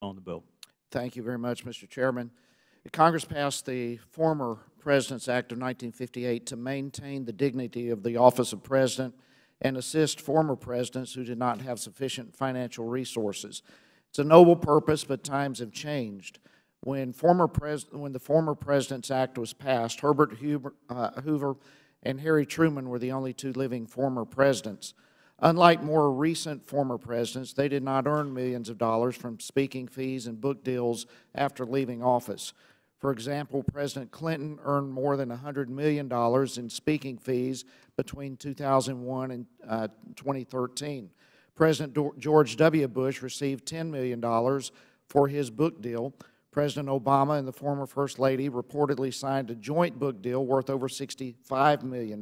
on the bill. Thank you very much, Mr. Chairman. Congress passed the former President's Act of 1958 to maintain the dignity of the office of President and assist former presidents who did not have sufficient financial resources. It's a noble purpose, but times have changed. When the former President's Act was passed, Herbert Hoover and Harry Truman were the only two living former presidents. Unlike more recent former presidents, they did not earn millions of dollars from speaking fees and book deals after leaving office. For example, President Clinton earned more than $100 million in speaking fees between 2001 and 2013. President George W. Bush received $10 million for his book deal. President Obama and the former First Lady reportedly signed a joint book deal worth over $65 million.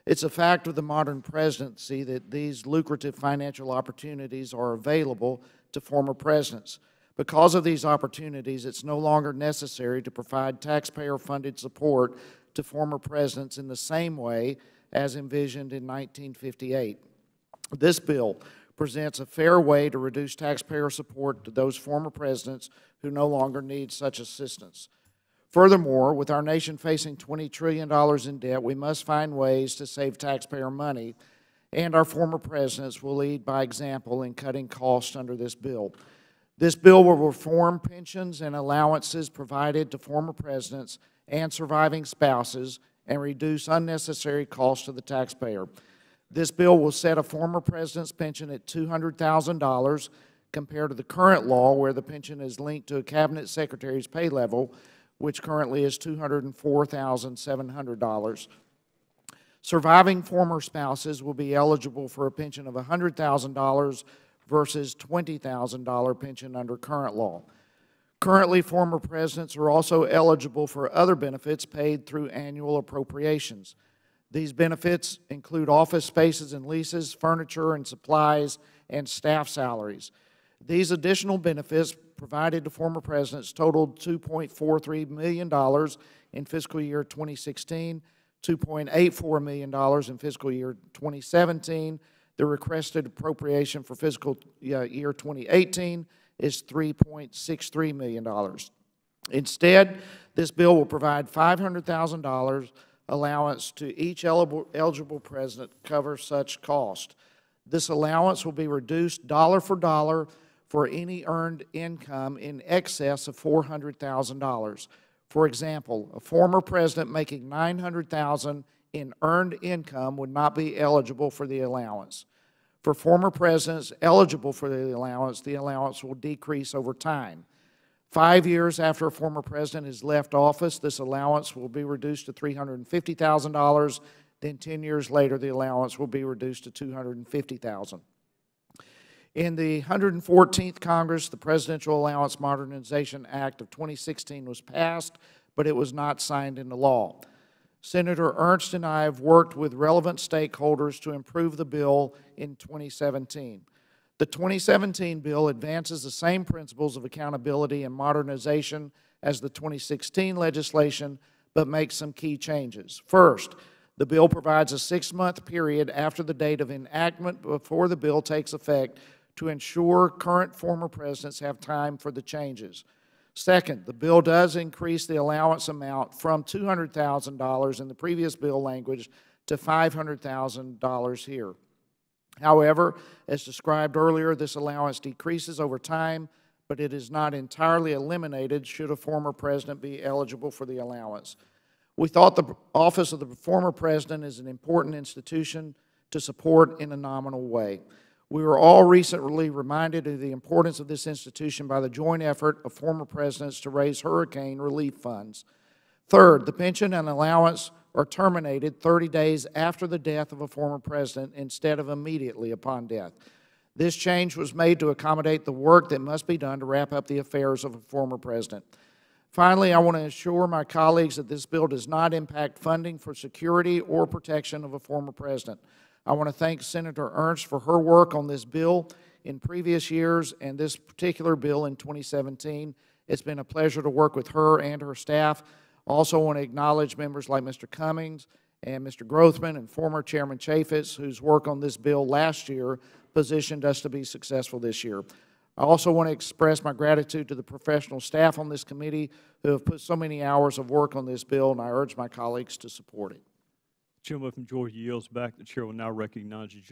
It's a fact of the modern presidency that these lucrative financial opportunities are available to former presidents. Because of these opportunities, it's no longer necessary to provide taxpayer-funded support to former presidents in the same way as envisioned in 1958. This bill presents a fair way to reduce taxpayer support to those former presidents who no longer need such assistance. Furthermore, with our nation facing $20 trillion in debt, we must find ways to save taxpayer money, and our former presidents will lead by example in cutting costs under this bill. This bill will reform pensions and allowances provided to former presidents and surviving spouses and reduce unnecessary costs to the taxpayer. This bill will set a former president's pension at $200,000 compared to the current law where the pension is linked to a cabinet secretary's pay level, which currently is $204,700. Surviving former spouses will be eligible for a pension of $100,000 versus $20,000 pension under current law. Currently, former presidents are also eligible for other benefits paid through annual appropriations. These benefits include office spaces and leases, furniture and supplies, and staff salaries. These additional benefits provided to former presidents totaled $2.43 million in fiscal year 2016, $2.84 million in fiscal year 2017. The requested appropriation for fiscal year 2018 is $3.63 million. Instead, this bill will provide $500,000 allowance to each eligible president to cover such cost. This allowance will be reduced dollar for dollar for any earned income in excess of $400,000. For example, a former president making $900,000 in earned income would not be eligible for the allowance. For former presidents eligible for the allowance will decrease over time. 5 years after a former president has left office, this allowance will be reduced to $350,000. Then 10 years later, the allowance will be reduced to $250,000. In the 114th Congress, the Presidential Allowance Modernization Act of 2016 was passed, but it was not signed into law. Senator Ernst and I have worked with relevant stakeholders to improve the bill in 2017. The 2017 bill advances the same principles of accountability and modernization as the 2016 legislation, but makes some key changes. First, the bill provides a 6-month period after the date of enactment before the bill takes effect to ensure current former presidents have time for the changes. Second, the bill does increase the allowance amount from $200,000 in the previous bill language to $500,000 here. However, as described earlier, this allowance decreases over time, but it is not entirely eliminated should a former president be eligible for the allowance. We thought the office of the former president is an important institution to support in a nominal way. We were all recently reminded of the importance of this institution by the joint effort of former presidents to raise hurricane relief funds. Third, the pension and allowance are terminated 30 days after the death of a former president instead of immediately upon death. This change was made to accommodate the work that must be done to wrap up the affairs of a former president. Finally, I want to assure my colleagues that this bill does not impact funding for security or protection of a former president. I want to thank Senator Ernst for her work on this bill in previous years and this particular bill in 2017. It's been a pleasure to work with her and her staff. I also want to acknowledge members like Mr. Cummings and Mr. Grothman and former Chairman Chaffetz, whose work on this bill last year positioned us to be successful this year. I also want to express my gratitude to the professional staff on this committee who have put so many hours of work on this bill, and I urge my colleagues to support it. The gentleman from Georgia yields back. The chair will now recognize the gentleman